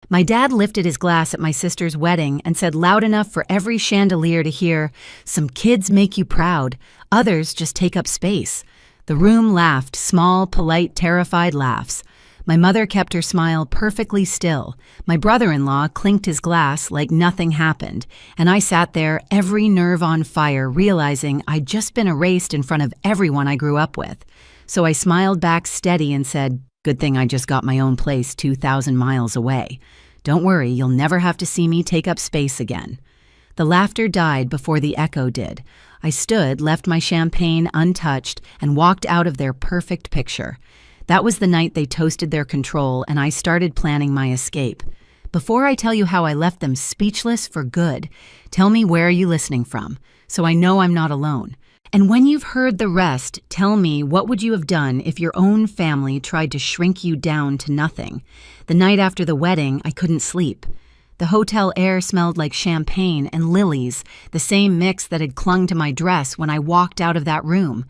My dad lifted his glass at my sister's wedding and said loud enough for every chandelier to hear, "Some kids make you proud, others just take up space." The room laughed, small, polite, terrified laughs. My mother kept her smile perfectly still. My brother-in-law clinked his glass like nothing happened, and I sat there, every nerve on fire, realizing I'd just been erased in front of everyone I grew up with. So I smiled back steady and said, "Good thing I just got my own place 2,000 miles away. Don't worry, you'll never have to see me take up space again." The laughter died before the echo did. I stood, left my champagne untouched, and walked out of their perfect picture. That was the night they toasted their control, and I started planning my escape. Before I tell you how I left them speechless for good, tell me where are you listening from, so I know I'm not alone. And when you've heard the rest, tell me what would you have done if your own family tried to shrink you down to nothing. The night after the wedding, I couldn't sleep. The hotel air smelled like champagne and lilies, the same mix that had clung to my dress when I walked out of that room.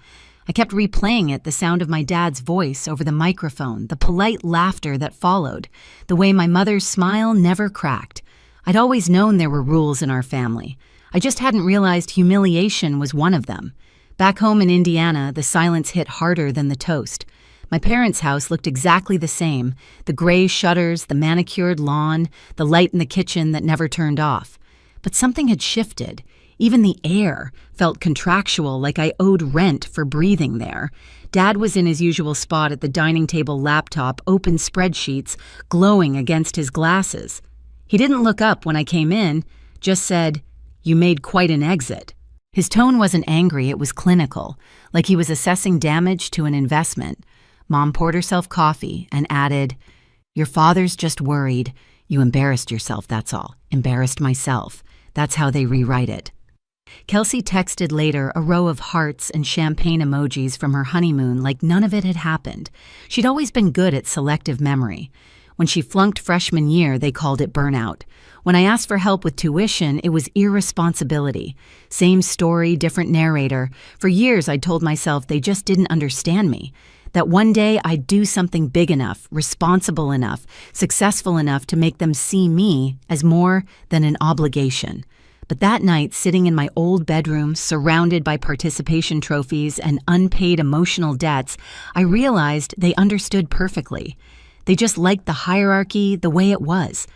I kept replaying it, the sound of my dad's voice over the microphone, the polite laughter that followed, the way my mother's smile never cracked. I'd always known there were rules in our family. I just hadn't realized humiliation was one of them. Back home in Indiana, the silence hit harder than the toast. My parents' house looked exactly the same, the gray shutters, the manicured lawn, the light in the kitchen that never turned off. But something had shifted. Even the air felt contractual, like I owed rent for breathing there. Dad was in his usual spot at the dining table laptop, open spreadsheets, glowing against his glasses. He didn't look up when I came in, just said, "You made quite an exit." His tone wasn't angry, it was clinical, like he was assessing damage to an investment. Mom poured herself coffee and added, "Your father's just worried. You embarrassed yourself, that's all. Embarrassed myself. That's how they rewrite it." Kelsey texted later a row of hearts and champagne emojis from her honeymoon like none of it had happened. She'd always been good at selective memory. When she flunked freshman year, they called it burnout. When I asked for help with tuition, it was irresponsibility. Same story, different narrator. For years, I'd told myself they just didn't understand me. That one day I'd do something big enough, responsible enough, successful enough to make them see me as more than an obligation. But that night, sitting in my old bedroom, surrounded by participation trophies and unpaid emotional debts, I realized they understood perfectly. They just liked the hierarchy the way it was.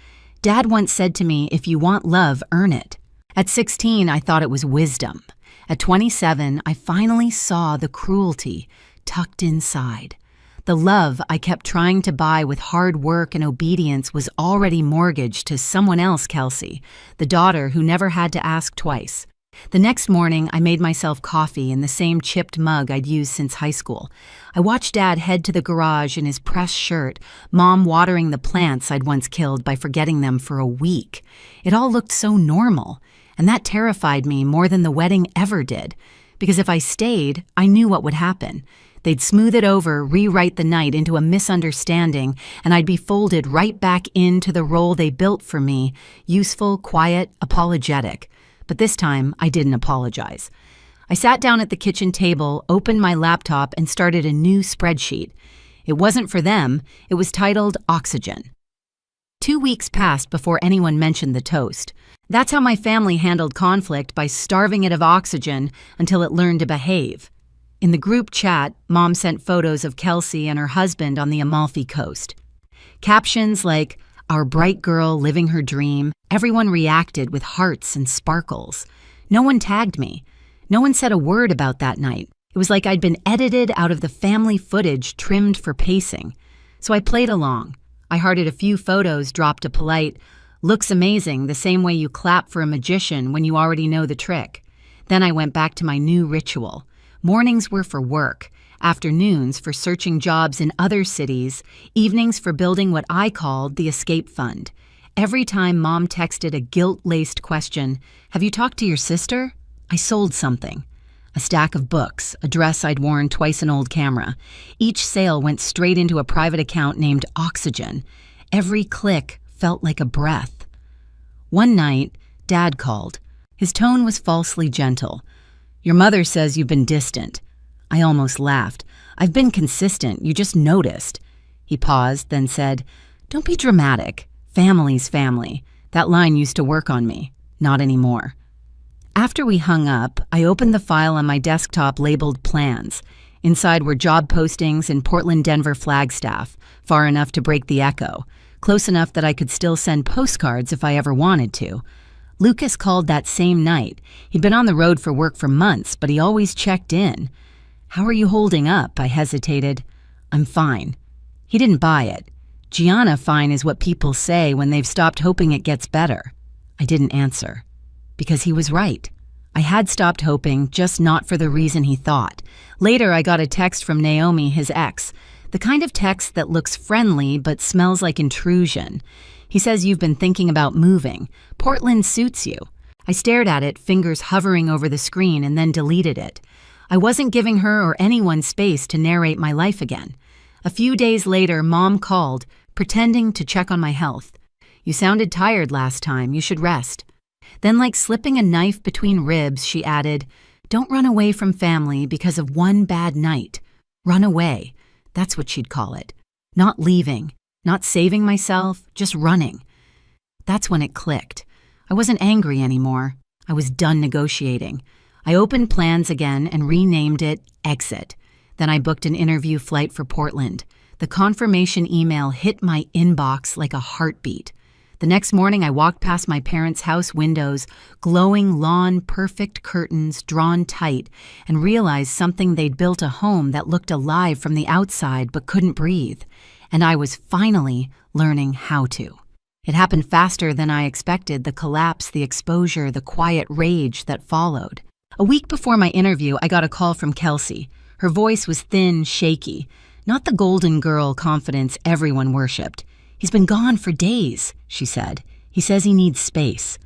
Dad once said to me, "If you want love, earn it." At 16, I thought it was wisdom. At 27, I finally saw the cruelty tucked inside. The love I kept trying to buy with hard work and obedience was already mortgaged to someone else, Kelsey, the daughter who never had to ask twice. The next morning, I made myself coffee in the same chipped mug I'd used since high school. I watched Dad head to the garage in his pressed shirt, Mom watering the plants I'd once killed by forgetting them for a week. It all looked so normal, and that terrified me more than the wedding ever did, because if I stayed, I knew what would happen. They'd smooth it over, rewrite the night into a misunderstanding, and I'd be folded right back into the role they built for me, useful, quiet, apologetic. But this time, I didn't apologize. I sat down at the kitchen table, opened my laptop, and started a new spreadsheet. It wasn't for them. It was titled Oxygen. 2 weeks passed before anyone mentioned the toast. That's how my family handled conflict, by starving it of oxygen until it learned to behave. In the group chat, Mom sent photos of Kelsey and her husband on the Amalfi Coast. Captions like, "Our bright girl living her dream." Everyone reacted with hearts and sparkles. No one tagged me. No one said a word about that night. It was like I'd been edited out of the family footage trimmed for pacing. So I played along. I hearted a few photos, dropped a polite, "Looks amazing," the same way you clap for a magician when you already know the trick. Then I went back to my new ritual. Mornings were for work, afternoons for searching jobs in other cities, evenings for building what I called the escape fund. Every time Mom texted a guilt-laced question, "Have you talked to your sister?" I sold something. A stack of books, a dress I'd worn twice an old camera. Each sale went straight into a private account named Oxygen. Every click felt like a breath. One night, Dad called. His tone was falsely gentle. "Your mother says you've been distant." I almost laughed. "I've been consistent, you just noticed." He paused, then said, "Don't be dramatic. Family's family. That line used to work on me. Not anymore. After we hung up, I opened the file on my desktop labeled Plans. Inside were job postings in Portland, Denver, Flagstaff, far enough to break the echo, close enough that I could still send postcards if I ever wanted to. Lucas called that same night. He'd been on the road for work for months, but he always checked in. "How are you holding up?" I hesitated. "I'm fine." He didn't buy it. Gianna fine is what people say when they've stopped hoping it gets better. I didn't answer. Because he was right. I had stopped hoping, just not for the reason he thought. Later, I got a text from Naomi, his ex, the kind of text that looks friendly but smells like intrusion. He says, "You've been thinking about moving. Portland suits you." I stared at it, fingers hovering over the screen, and then deleted it. I wasn't giving her or anyone space to narrate my life again. A few days later, Mom called, pretending to check on my health. "You sounded tired last time. You should rest." Then, like slipping a knife between ribs, she added, "Don't run away from family because of one bad night. Run away." That's what she'd call it. Not leaving, not saving myself, just running. That's when it clicked. I wasn't angry anymore. I was done negotiating. I opened Plans again and renamed it Exit. Then I booked an interview flight for Portland. The confirmation email hit my inbox like a heartbeat. The next morning, I walked past my parents' house windows, glowing lawn, perfect curtains drawn tight, and realized something they'd built a home that looked alive from the outside but couldn't breathe. And I was finally learning how to. It happened faster than I expected, the collapse, the exposure, the quiet rage that followed. A week before my interview, I got a call from Kelsey. Her voice was thin, shaky. Not the golden girl confidence everyone worshipped. "He's been gone for days," she said. "He says he needs space."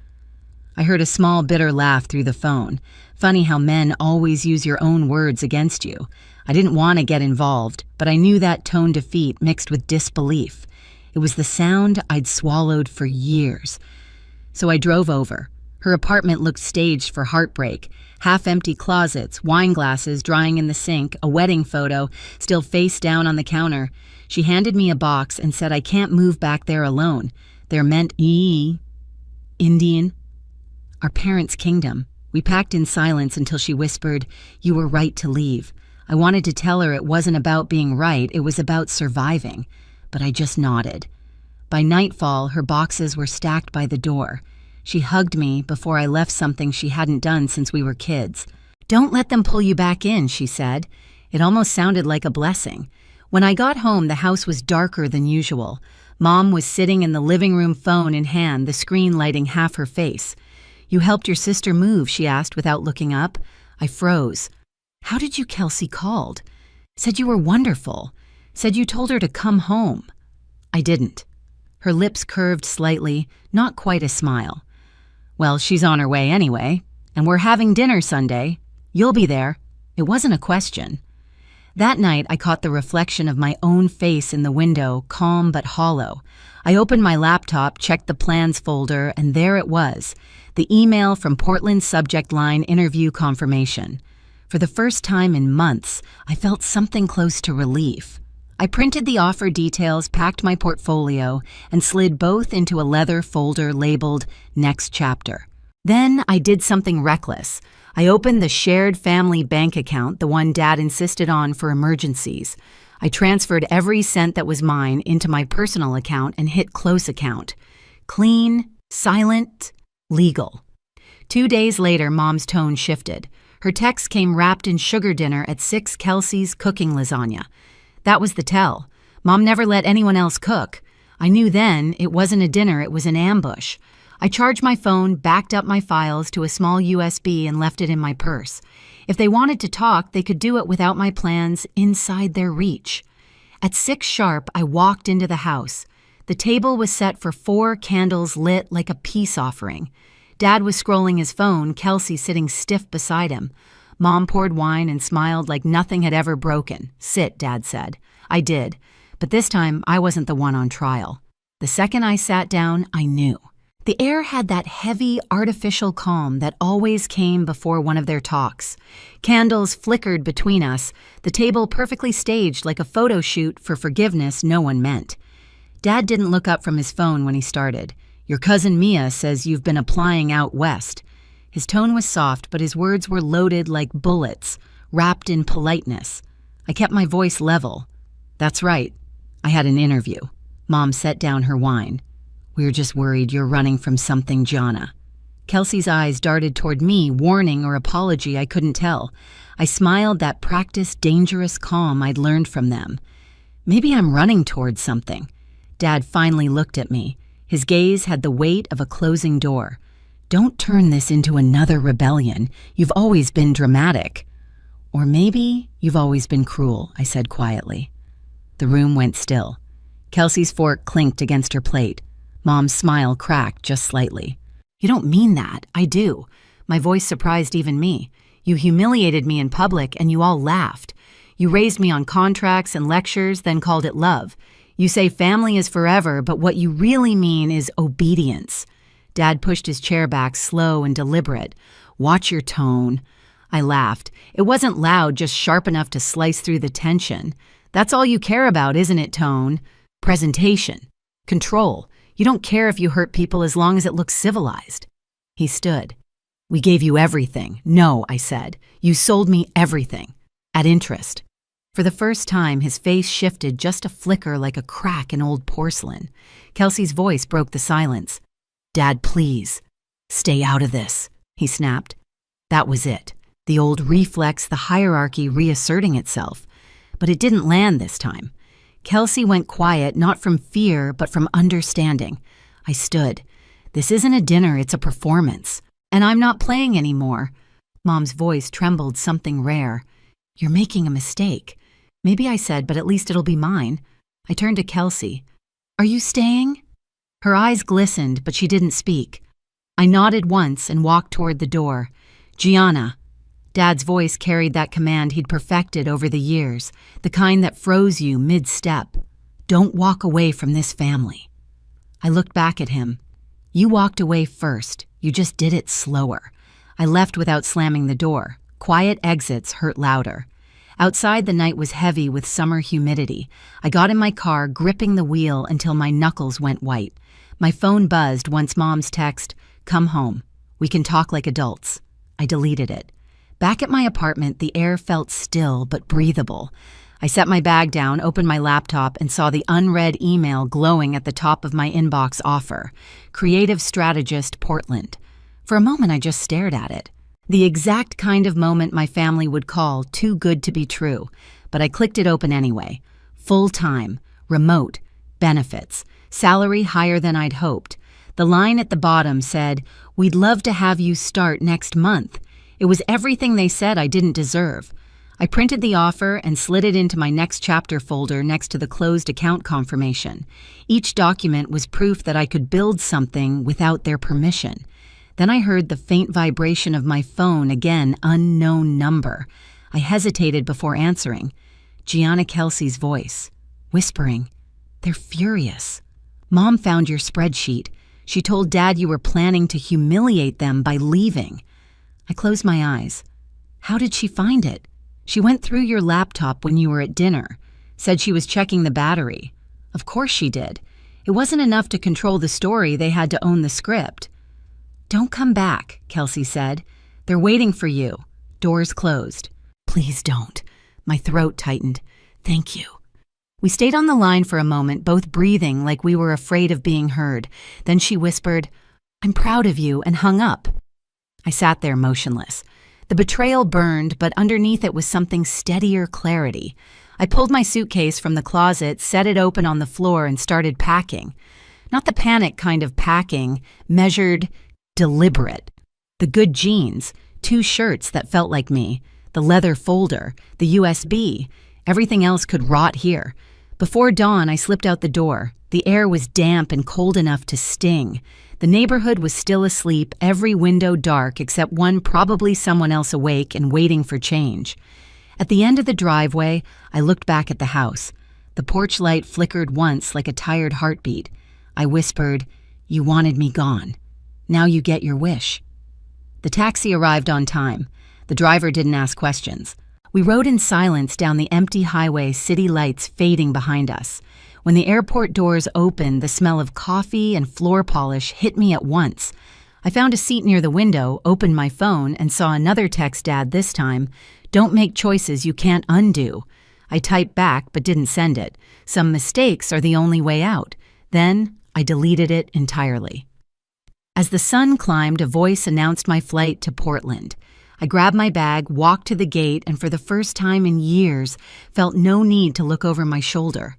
I heard a small, bitter laugh through the phone. Funny how men always use your own words against you. I didn't want to get involved, but I knew that tone defeat mixed with disbelief. It was the sound I'd swallowed for years. So I drove over. Her apartment looked staged for heartbreak. Half-empty closets, wine glasses drying in the sink, a wedding photo still face down on the counter. She handed me a box and said I can't move back there alone. They're meant Indian. Our parents' kingdom. We packed in silence until she whispered, "You were right to leave." I wanted to tell her it wasn't about being right, it was about surviving. But I just nodded. By nightfall, her boxes were stacked by the door. She hugged me before I left something she hadn't done since we were kids. "Don't let them pull you back in," she said. It almost sounded like a blessing. When I got home, the house was darker than usual. Mom was sitting in the living room, phone in hand, the screen lighting half her face. "You helped your sister move?" she asked without looking up. I froze. "How did you?" Kelsey called. "Said you were wonderful. Said you told her to come home." I didn't. Her lips curved slightly, not quite a smile. "Well, she's on her way anyway, and we're having dinner Sunday. You'll be there." It wasn't a question. That night, I caught the reflection of my own face in the window, calm but hollow. I opened my laptop, checked the Plans folder, and there it was, the email from Portland's subject line interview confirmation. For the first time in months, I felt something close to relief. I printed the offer details, packed my portfolio, and slid both into a leather folder labeled Next Chapter. Then I did something reckless. I opened the shared family bank account, the one Dad insisted on for emergencies. I transferred every cent that was mine into my personal account and hit close account. Clean, silent, legal. 2 days later, Mom's tone shifted. Her text came wrapped in sugar dinner at 6 Kelsey's cooking lasagna. That was the tell. Mom never let anyone else cook. I knew then it wasn't a dinner, it was an ambush. I charged my phone, backed up my files to a small USB, and left it in my purse. If they wanted to talk, they could do it without my plans inside their reach. At 6 sharp, I walked into the house. The table was set for 4 candles lit like a peace offering. Dad was scrolling his phone, Kelsey sitting stiff beside him. Mom poured wine and smiled like nothing had ever broken. "Sit," Dad said. I did, but this time I wasn't the one on trial. The second I sat down, I knew. The air had that heavy, artificial calm that always came before one of their talks. Candles flickered between us, the table perfectly staged like a photo shoot for forgiveness no one meant. Dad didn't look up from his phone when he started. Your cousin Mia says you've been applying out west. His tone was soft, but his words were loaded like bullets, wrapped in politeness. I kept my voice level. That's right. I had an interview. Mom set down her wine. We're just worried you're running from something, Gianna. Kelsey's eyes darted toward me, warning or apology, I couldn't tell. I smiled that practiced, dangerous calm I'd learned from them. Maybe I'm running toward something. Dad finally looked at me. His gaze had the weight of a closing door. Don't turn this into another rebellion. You've always been dramatic. Or maybe you've always been cruel, I said quietly. The room went still. Kelsey's fork clinked against her plate. Mom's smile cracked just slightly. You don't mean that. I do. My voice surprised even me. You humiliated me in public and you all laughed. You raised me on contracts and lectures, then called it love. You say family is forever, but what you really mean is obedience. Dad pushed his chair back, slow and deliberate. Watch your tone. I laughed. It wasn't loud, just sharp enough to slice through the tension. That's all you care about, isn't it, tone? Presentation. Control. You don't care if you hurt people as long as it looks civilized. He stood. We gave you everything. No, I said. You sold me everything. At interest. For the first time, his face shifted just a flicker like a crack in old porcelain. Kelsey's voice broke the silence. Dad, please. Stay out of this, he snapped. That was it. The old reflex, the hierarchy reasserting itself. But it didn't land this time. Kelsey went quiet, not from fear, but from understanding. I stood. This isn't a dinner, it's a performance. And I'm not playing anymore. Mom's voice trembled something rare. You're making a mistake. Maybe I said, but at least it'll be mine. I turned to Kelsey. Are you staying? Her eyes glistened, but she didn't speak. I nodded once and walked toward the door. Gianna. Dad's voice carried that command he'd perfected over the years, the kind that froze you mid-step. Don't walk away from this family. I looked back at him. You walked away first. You just did it slower. I left without slamming the door. Quiet exits hurt louder. Outside, the night was heavy with summer humidity. I got in my car, gripping the wheel until my knuckles went white. My phone buzzed once Mom's text, "Come home. We can talk like adults." I deleted it. Back at my apartment, the air felt still but breathable. I set my bag down, opened my laptop, and saw the unread email glowing at the top of my inbox offer. Creative Strategist, Portland. For a moment, I just stared at it. The exact kind of moment my family would call too good to be true. But I clicked it open anyway. Full-time, remote, benefits, salary higher than I'd hoped. The line at the bottom said, "We'd love to have you start next month." It was everything they said I didn't deserve. I printed the offer and slid it into my next chapter folder next to the closed account confirmation. Each document was proof that I could build something without their permission. Then I heard the faint vibration of my phone again, unknown number. I hesitated before answering. Gianna Kelsey's voice, whispering, "They're furious. Mom found your spreadsheet. She told Dad you were planning to humiliate them by leaving." I closed my eyes. How did she find it? She went through your laptop when you were at dinner. Said she was checking the battery. Of course she did. It wasn't enough to control the story, they had to own the script. "Don't come back," Kelsey said. "They're waiting for you." Doors closed. "Please don't." My throat tightened. "Thank you." We stayed on the line for a moment, both breathing like we were afraid of being heard. Then she whispered, "I'm proud of you," and hung up. I sat there motionless. The betrayal burned, but underneath it was something steadier clarity. I pulled my suitcase from the closet, set it open on the floor, and started packing. Not the panic kind of packing, measured, deliberate. The good jeans, 2 shirts that felt like me, the leather folder, the USB. Everything else could rot here. Before dawn, I slipped out the door. The air was damp and cold enough to sting. The neighborhood was still asleep, every window dark except one, probably someone else awake and waiting for change. At the end of the driveway, I looked back at the house. The porch light flickered once like a tired heartbeat. I whispered, "You wanted me gone. Now you get your wish." The taxi arrived on time. The driver didn't ask questions. We rode in silence down the empty highway, city lights fading behind us. When the airport doors opened, the smell of coffee and floor polish hit me at once. I found a seat near the window, opened my phone, and saw another text Dad this time. "Don't make choices you can't undo." I typed back but didn't send it. Some mistakes are the only way out. Then I deleted it entirely. As the sun climbed, a voice announced my flight to Portland. I grabbed my bag, walked to the gate, and for the first time in years, felt no need to look over my shoulder.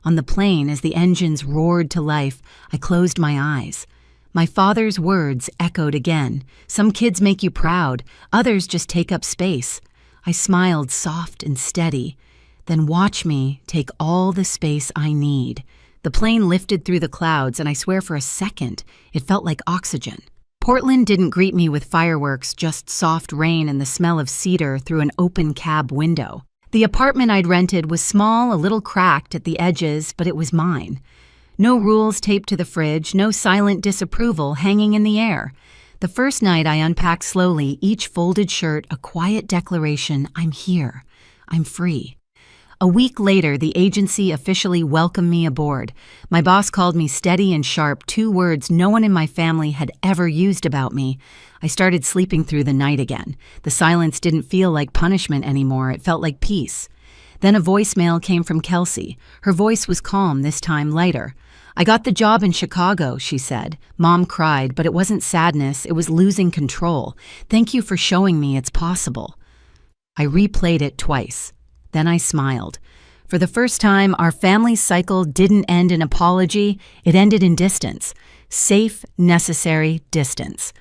On the plane, as the engines roared to life, I closed my eyes. My father's words echoed again. "Some kids make you proud, others just take up space." I smiled soft and steady. "Then watch me take all the space I need." The plane lifted through the clouds, and I swear for a second, it felt like oxygen. Portland didn't greet me with fireworks, just soft rain and the smell of cedar through an open cab window. The apartment I'd rented was small, a little cracked at the edges, but it was mine. No rules taped to the fridge, no silent disapproval hanging in the air. The first night I unpacked slowly, each folded shirt a quiet declaration: I'm here. I'm free. A week later, the agency officially welcomed me aboard. My boss called me steady and sharp, 2 words no one in my family had ever used about me. I started sleeping through the night again. The silence didn't feel like punishment anymore. It felt like peace. Then a voicemail came from Kelsey. Her voice was calm, this time lighter. "I got the job in Chicago," she said. Mom cried, but it wasn't sadness, it was losing control. "Thank you for showing me it's possible." I replayed it twice. Then I smiled. For the first time, our family's cycle didn't end in apology, it ended in distance. Safe, necessary distance.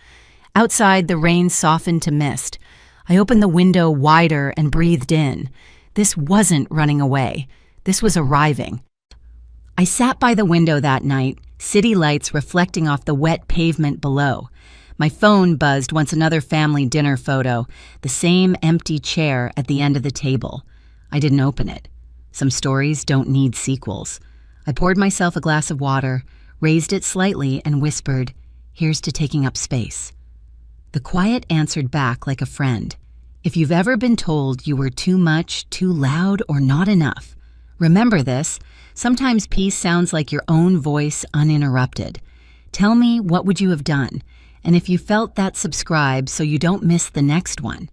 Outside, the rain softened to mist. I opened the window wider and breathed in. This wasn't running away. This was arriving. I sat by the window that night, city lights reflecting off the wet pavement below. My phone buzzed once another family dinner photo, the same empty chair at the end of the table. I didn't open it. Some stories don't need sequels. I poured myself a glass of water, raised it slightly, and whispered, "Here's to taking up space." The quiet answered back like a friend. If you've ever been told you were too much, too loud, or not enough, remember this. Sometimes peace sounds like your own voice uninterrupted. Tell me, what would you have done? And if you felt that, subscribe so you don't miss the next one.